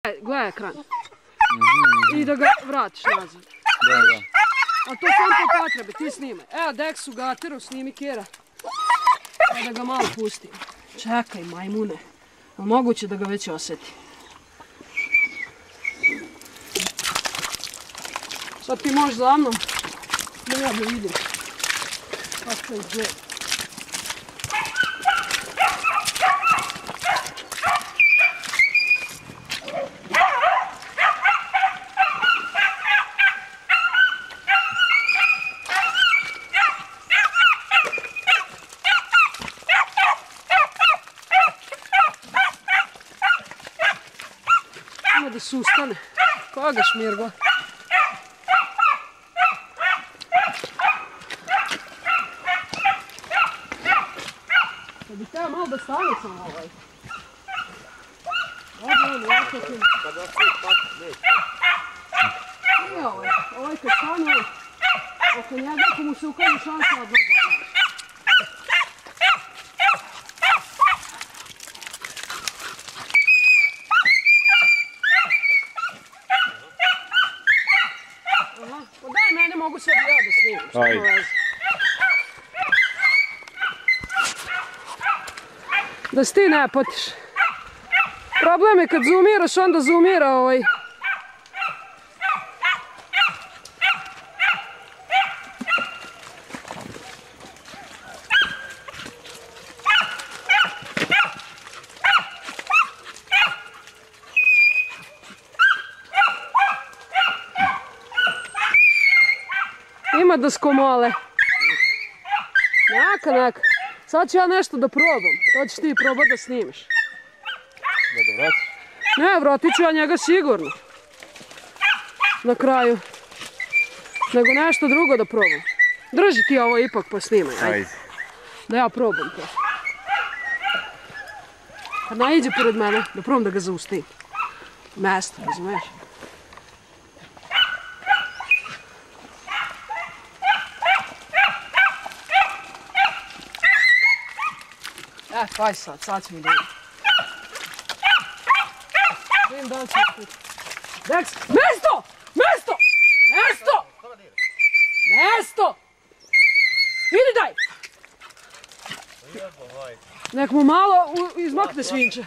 Gledaj ekran. I da ga vratiš nazad. Da. A to sam po potrebi, ti snimaj. Evo Deksu Gateru, snimi Kjera. Da ga malo pustim. Čekaj majmune. Ali moguće da ga već osjeti. Sad ti možeš za mnom. Da ja da vidim. Kako je džet. Ima da sustane. Koga šmirgla? Da bi teo malo da stane sam ovaj. Kada svi pak neće. Nije ovaj kad stane, oko njega ako mu se ukaže šansa od druga. Pa daj mene, mogu sebi ja da snimim, što ima veze. Da si ti ne patiš. Problem je kad zoomiraš, onda zoomira ovaj. Ima da skomale. Neka. Sad ću ja nešto da probam. To ćeš ti probat da snimiš. Da ga vratiš? Ne, vratit ću ja njega sigurno. Na kraju. Nego nešto drugo da probam. Drži ti ovo ipak pa snimaj. Ajde. Da ja probam to. Kad naiđe pored mene, da probam da ga zaustim. Mesto, razumiješ? Kaj sad ću mi da vidim. Vidim da li će uspjeti. Deks, mesto! Mesto! Mesto! Mesto! Idi daj! Nek mu malo izmakne svinče.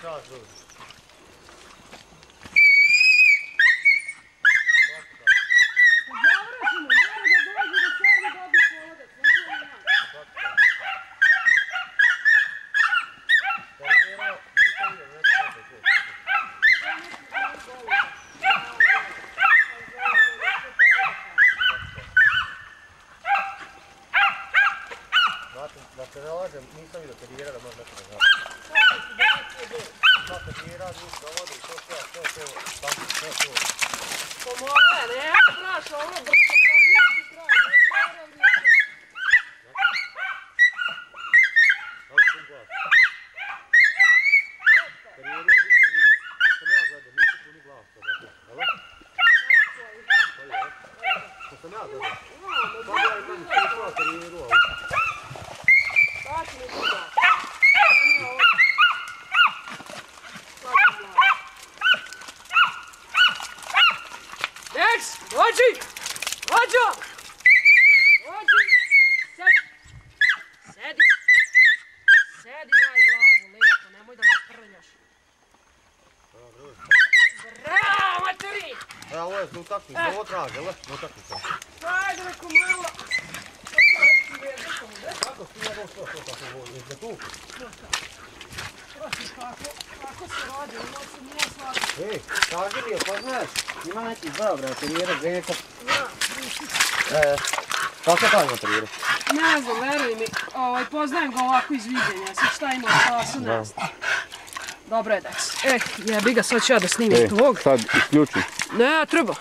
Da se ne lažem, nisam vidio karijera da može nekada znati. Ima karijera, njih dovodi, to sve. Pomogla je, ne, znaš, ovo je brkopanijski kraj, neće oravljati. Ovo je svim glas. Karijeri, ja nisam ja gledao, nisu puni glas. Jel? Što sam ja gledao? Sad ja imam slušala karijeru, ali... Deks, dođi! Dođo! Dođi! Sedi! Sedi, daj glavu, lijepo, nemoj da me trnjaš. Bravo, materi! Ovo je utakmica, ovo traže, jel? Utakmica. Ajde, neko malo. Kako si njegov što tako voli? Jeste tu? Prosim, kako se radi, ovo se nije slavno. Ej, kaži mi, pa znaš, ima neki dva, bre, karijera, Zeka. Kako je taj materijera? Ne znam, veruj mi, poznajem ga ovako iz viđenja, sad šta ima u pasu, ne znam. Dobro je, Deks. Jebi ga, sad ću ja da snimim tvog. Sad isključim. Ne, treba.